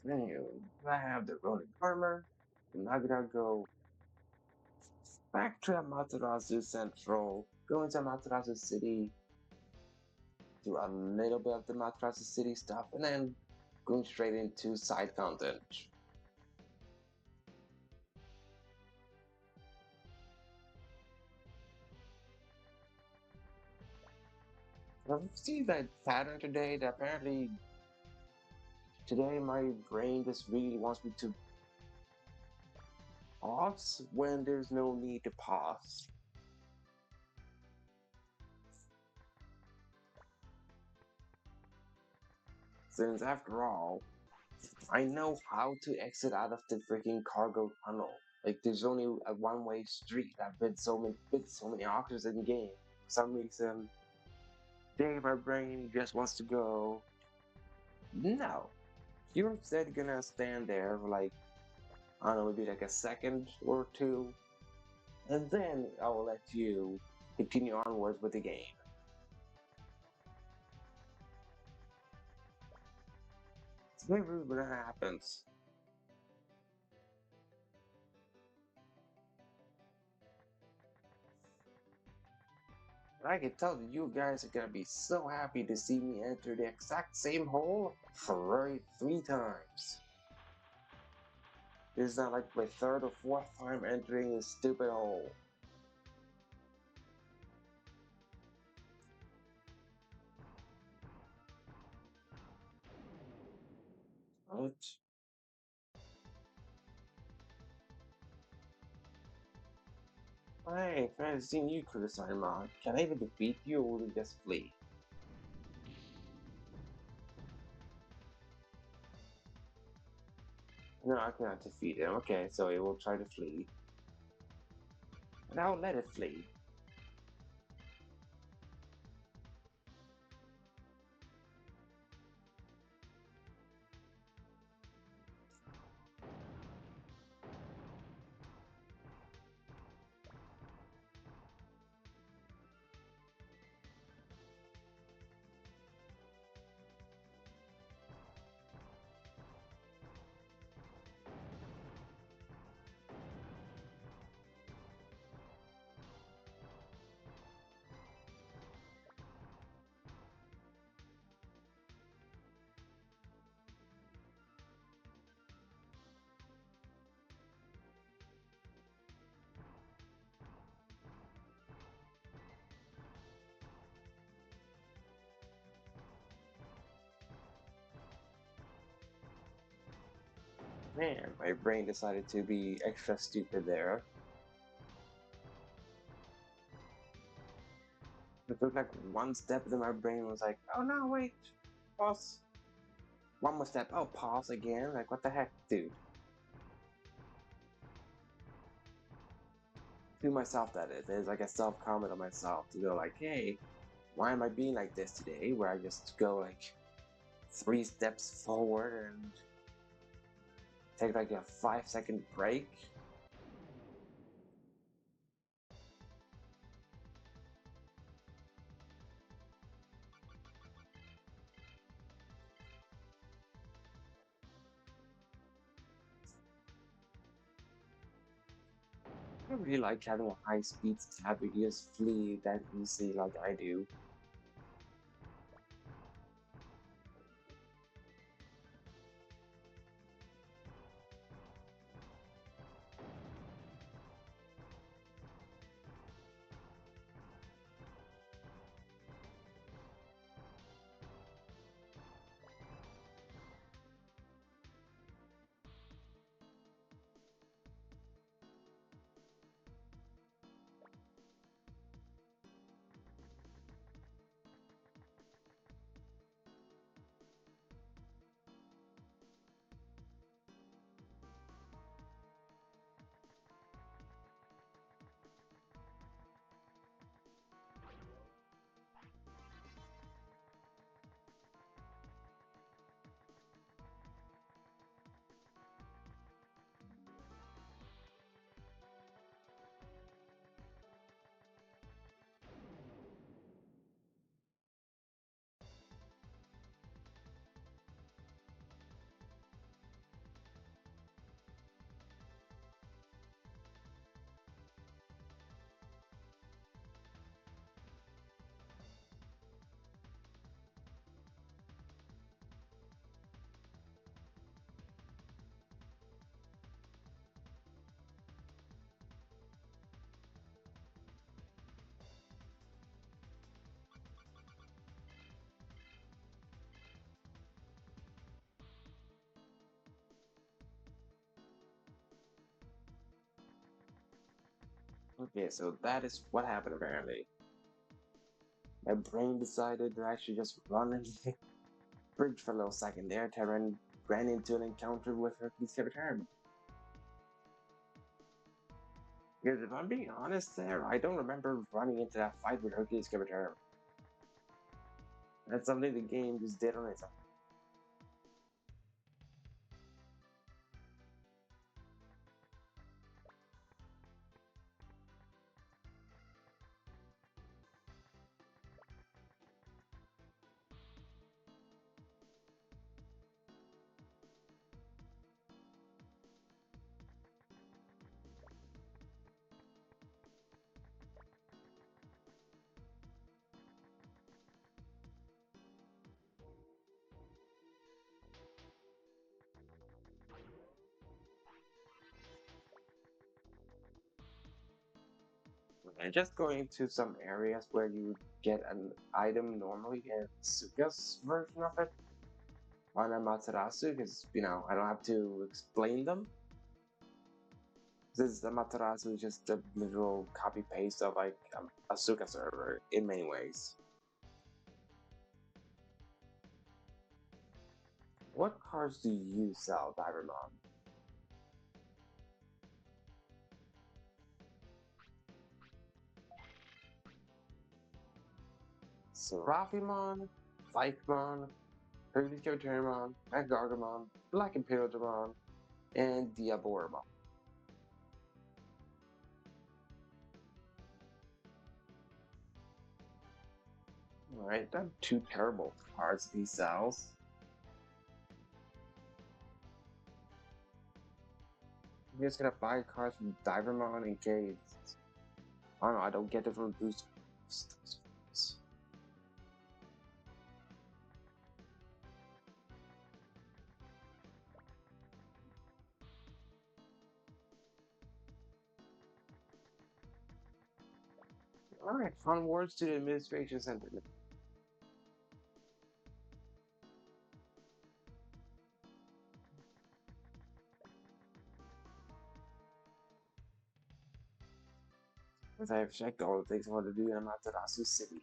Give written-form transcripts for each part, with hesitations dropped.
Anyway, I have the rolling armor, and I gotta go back to Amaterasu Central, go into Amaterasu City, do a little bit of the Amaterasu City stuff, and then going straight into side content. I've seen that pattern today that apparently today my brain just really wants me to pause when there's no need to pause. Since after all, I know how to exit out of the freaking cargo tunnel. Like there's only a one-way street. I've been so many options in the game. For some reason, today my brain just wants to go. No, you're instead gonna stand there for like I don't know, maybe like a second or two, and then I will let you continue onwards with the game. It's maybe what happens. I can tell that you guys are gonna be so happy to see me enter the exact same hole for three times. This is not like my third or fourth time entering this stupid hole. What? Hey, I've seen you criticize mod. Can I even defeat you or will you just flee? No, I cannot defeat him. Okay, so he will try to flee. And I'll let it flee. Man, my brain decided to be extra stupid there. It took like one step, and then my brain was like, oh no, wait, pause. One more step, oh, pause again. Like, what the heck, dude? To myself, that is. There's like a self comment on myself to go, like, hey, why am I being like this today? Where I just go like 3 steps forward and take like a 5 second break. I don't really like having a high speed stab. You just flee that easily like I do. Okay, so that is what happened apparently. My brain decided to actually just run into the bridge for a little second there. Terran ran into an encounter with Hercules Capitan. Because if I'm being honest there, I don't remember running into that fight with Hercules Capitan. That's something the game just did on its own. And just going to some areas where you get an item normally in Suka's version of it on Amaterasu, because I don't have to explain them. This Amaterasu is just a literal copy paste of like a Suka server in many ways. What cards do you sell, Digimon? Seraphimon, Vikemon, Hercules Caterpillar, Gargamon, Black Imperial Demon, and Diaboromon. Alright, not two terrible cards he sells. I'm just gonna buy cards from Divermon in case. I don't know, I don't get it from boosters. Alright, onwards to the administration center. As I have checked all the things I want to do in Amaterasu City.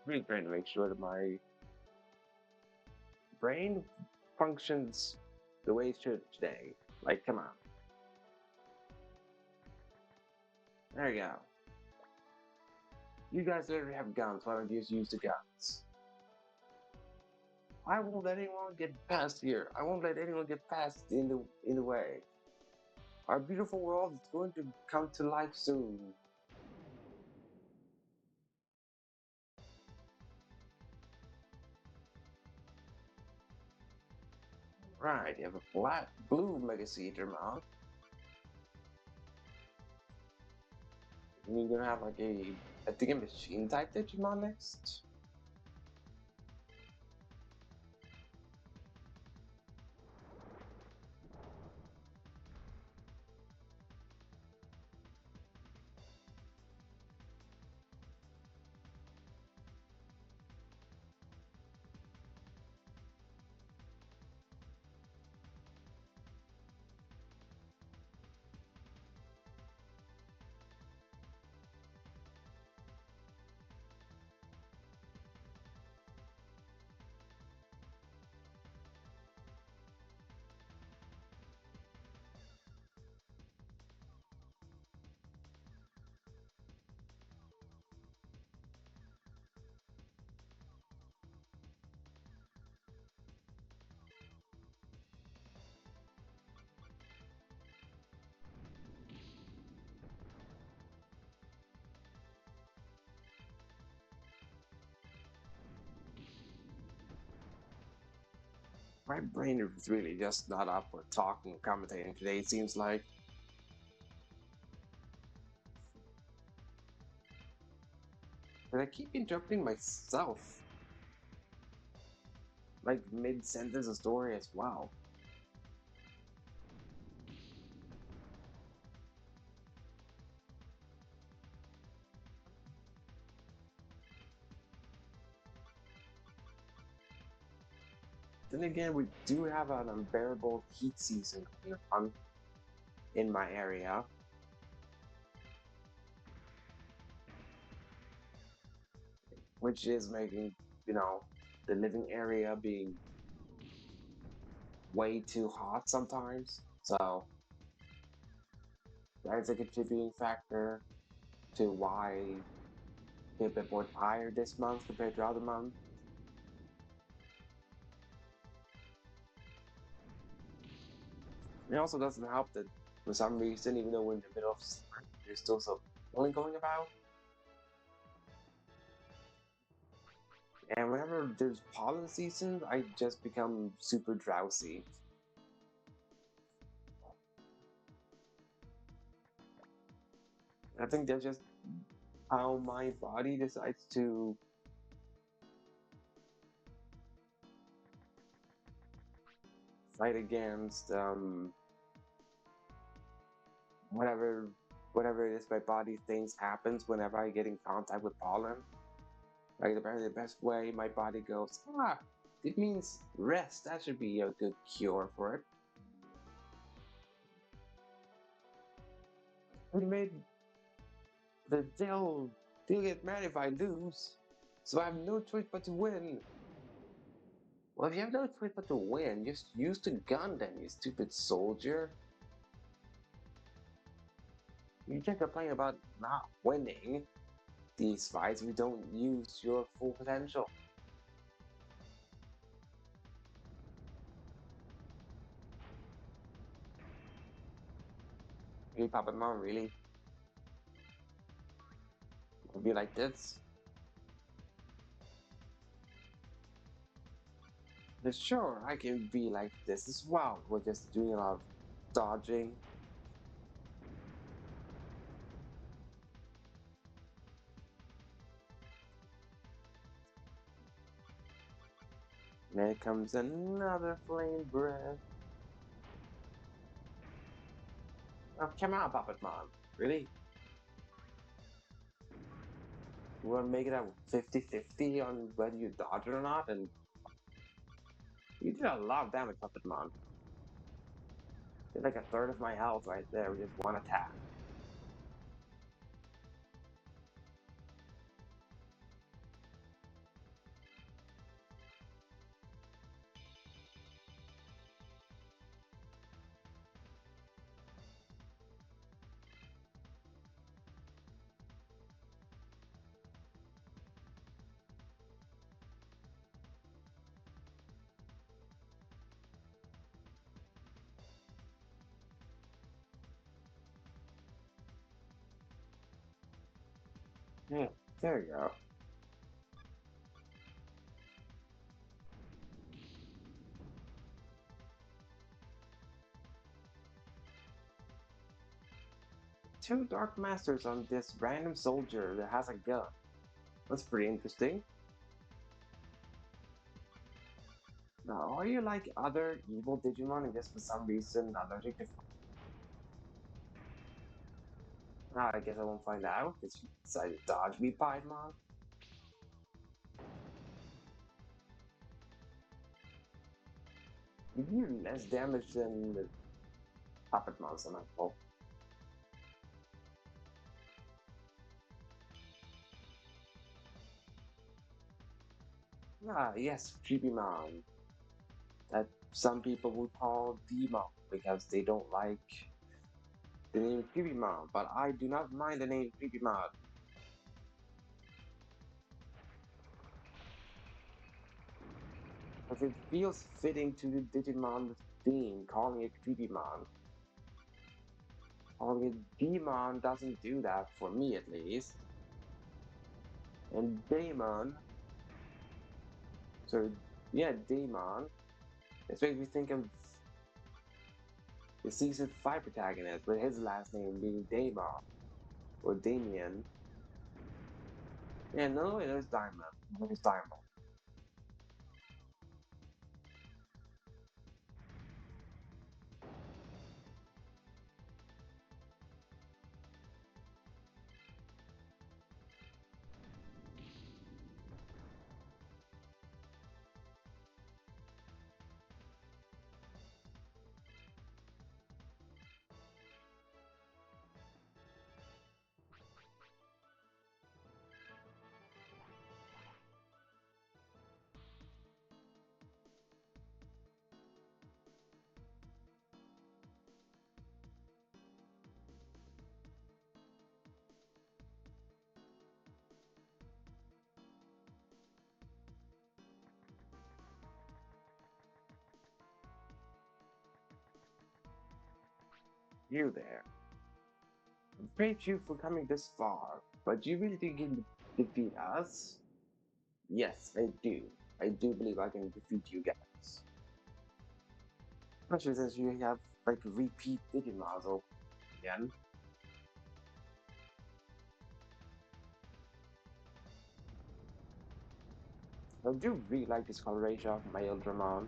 Really trying to make sure that my brain functions the way it should today. Like, come on. There you go. You guys already have guns, why don't you just use the guns? I won't let anyone get past here. I won't let anyone get past in the way. Our beautiful world is going to come to life soon. Right, you have a blue Legacy Digimon. And you're gonna have like I think a machine type Digimon next. My brain is really just not up for talking or commentating today, it seems like. And I keep interrupting myself, like mid sentence of story as well. Then again, we do have an unbearable heat season going on in my area, which is making, you know, the living area being way too hot sometimes. So that is a contributing factor to why I feel a bit more tired this month compared to other months. It also doesn't help that for some reason, even though we're in the middle of summer, there's still some pollen going about. And whenever there's pollen season, I just become super drowsy. I think that's just how my body decides to fight against whatever whatever it is my body thinks happens whenever I get in contact with pollen. Like apparently the best way my body goes, it means rest. That should be a good cure for it. We made they'll get mad if I lose. So I have no choice but to win. Well, if you have no choice but to win, just use the gun then, you stupid soldier. You can't complain about not winning these fights if you don't use your full potential. Really, Papa Mom, really? Be like this? But sure, I can be like this as well. We're just doing a lot of dodging. And there comes another flame breath. Oh, come on, Puppet Mom. Really? You want to make it a 50-50 on whether you dodge it or not? And you did a lot of damage, Puppet Mom. Did like a third of my health right there with just one attack. Yeah, there you go. Two Dark Masters on this random soldier that has a gun. That's pretty interesting. Now, are you like other evil Digimon and just for some reason allergic to I guess I won't find out because you decided to dodge me, Piedmon. You do less damage than the Puppet Monster, not fault. Ah, yes, Creepy Mom. That some people would call Demon because they don't like the name Creepy Mom, but I do not mind the name Creepy Mom. Because it feels fitting to the Digimon theme, calling it Creepy Mom. Calling it Demon doesn't do that, for me at least. And Daemon, so yeah, Daemon This makes me think of the season 5 protagonist, with his last name being Damon or Damien. Yeah, no, it was Diamond. It was Diamond. You there. I praise you for coming this far, but do you really think you can defeat us? Yes, I do. I do believe I can defeat you guys. Especially since you have like repeat Digimon again. I do really like this coloration of male Dramon.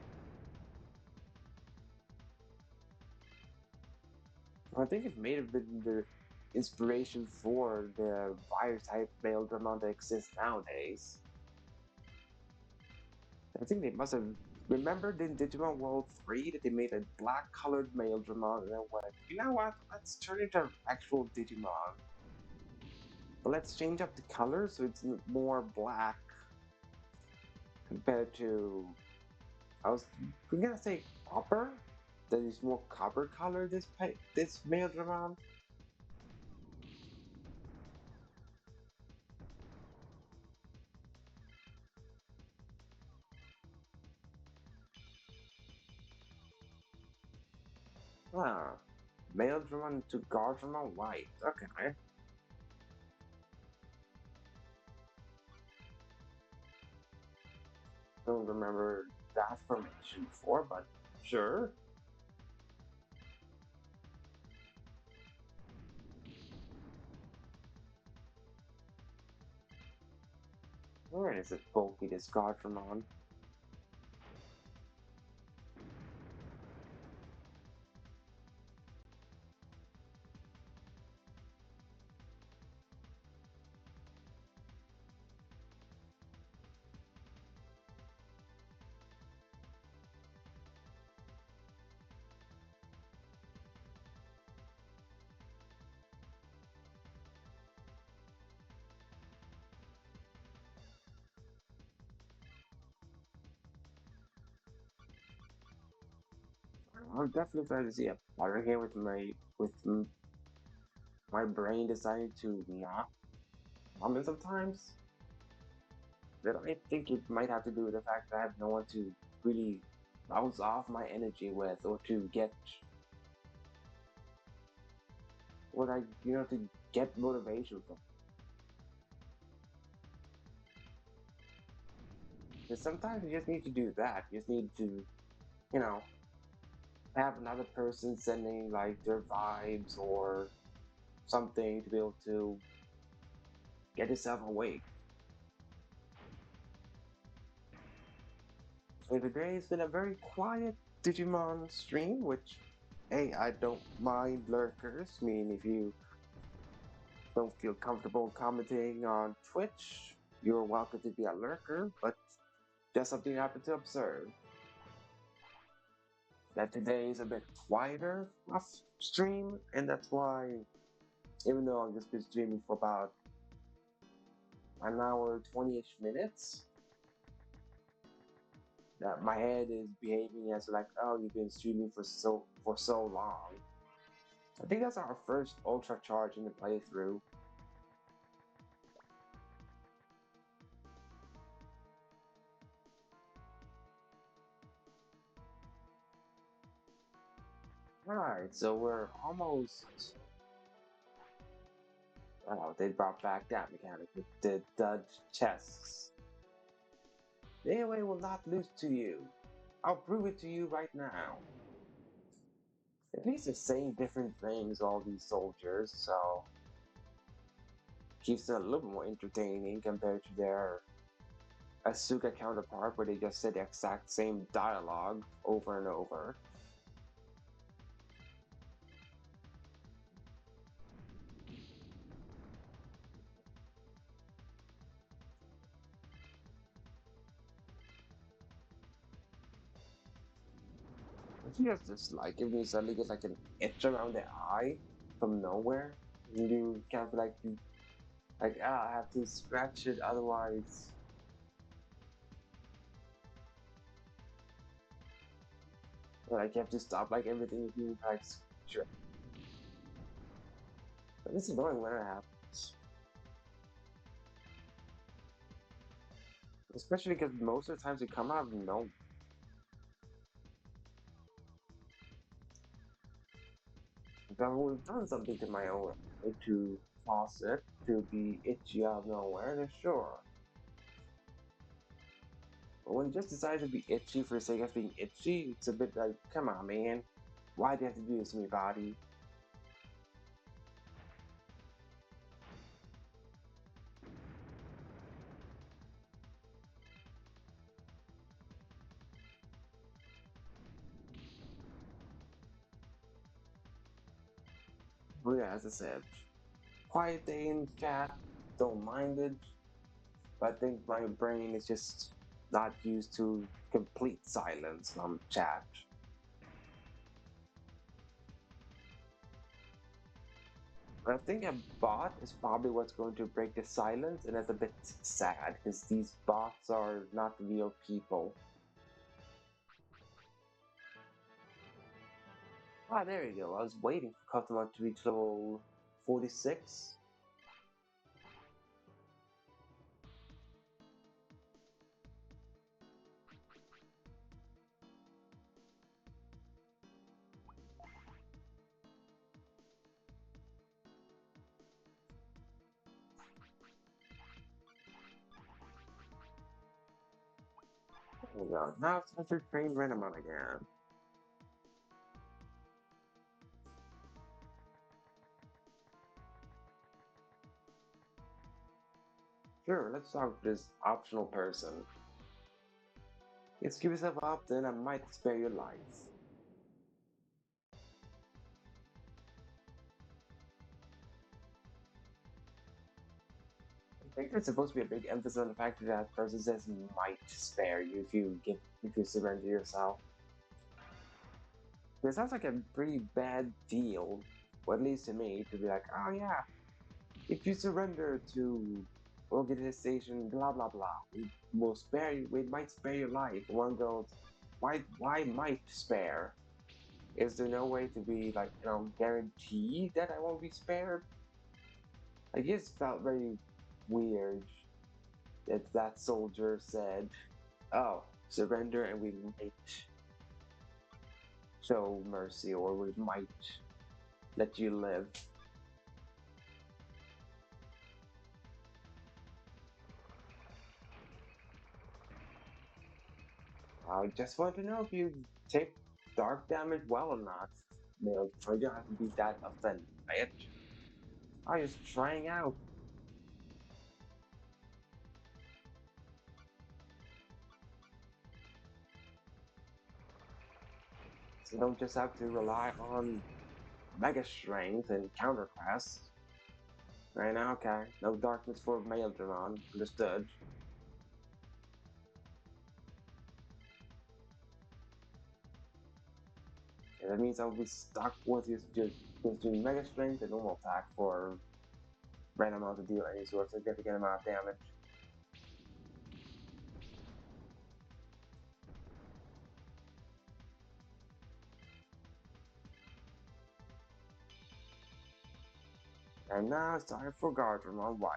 I think it may have been the inspiration for the virus type male Dramon that exists nowadays. I think they must have remembered in Digimon World 3 that they made a black colored male Dramon and then went, you know what? Let's turn it into actual Digimon. But let's change up the color so it's more black compared to I was gonna say copper. That is more copper color this male Dramon. Ah, male Dramon to guard Dramon white. Okay. Don't remember that formation before, but sure. Where is it bulky this guard Dramon? I'm definitely glad to see a player here with my brain deciding to not comment sometimes. That I think it might have to do with the fact that I have no one to really bounce off my energy with, or to get what I to get motivation from. Because sometimes you just need to do that. You just need to, you know, have another person sending like their vibes or something to be able to get yourself awake. So today has been a very quiet Digimon stream, which, hey, I don't mind lurkers. I mean, if you don't feel comfortable commenting on Twitch, you're welcome to be a lurker, but just something I happen to observe. That today is a bit quieter off stream, and that's why, even though I've just been streaming for about an hour, 20-ish minutes, that my head is behaving as like, oh, you've been streaming for so long. I think that's our first ultra charge in the playthrough. Alright, so we're almost. Oh, they brought back that mechanic with the dud chests. The A.o.A will not lose to you. I'll prove it to you right now. At least they're saying different things, all these soldiers, so keeps it a little more entertaining compared to their Asuka counterpart, where they just say the exact same dialogue over and over. She has this like if you suddenly get like an itch around the eye from nowhere, and you can't like you like I have to scratch it otherwise. Like you have to stop like everything if you like scratch it. But it's annoying when it happens, especially because most of the times it come out of no. If I would have done something to my own eye to cause it to be itchy out of nowhere, then sure. But when it just decides to be itchy for the sake of being itchy, it's a bit like, come on, man. Why do you have to do this to me, body? But yeah, as I said, quiet day in chat, don't mind it. But I think my brain is just not used to complete silence on chat. But I think a bot is probably what's going to break the silence, and that's a bit sad because these bots are not real people. Ah, there you go. I was waiting for Cosmo to reach level 46. There we go. Now it's time to train Renamon again. Sure, let's talk to this optional person. Just give yourself up, then I might spare your life. I think there's supposed to be a big emphasis on the fact that that person says might spare you if you surrender yourself. It sounds like a pretty bad deal, or at least to me, to be like, oh yeah, if you surrender to organization, blah blah blah, we might spare your life. One goes, why might spare? Is there no way to be like, guaranteed that I won't be spared? I guess it felt very weird that that soldier said, oh, surrender and we might show mercy or we might let you live. I just want to know if you take dark damage well or not. You know, you don't have to be that offended by it. I was trying out. So you don't just have to rely on mega strength and counterclass. Right now, okay. No darkness for Maelstrom, understood. And that means I'll be stuck with just doing mega strength and normal attack for random amount to deal any sort of significant amount of damage. And now it's time for Gardner on white.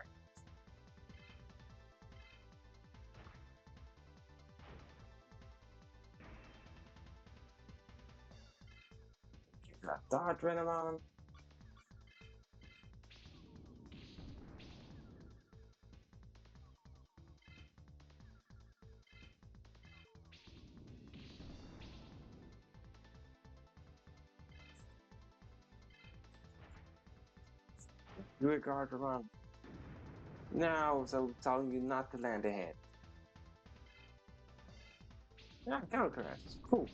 Give that dodge Renamon. You regard around now, so telling you not to land ahead. Yeah, counter correct. Cool.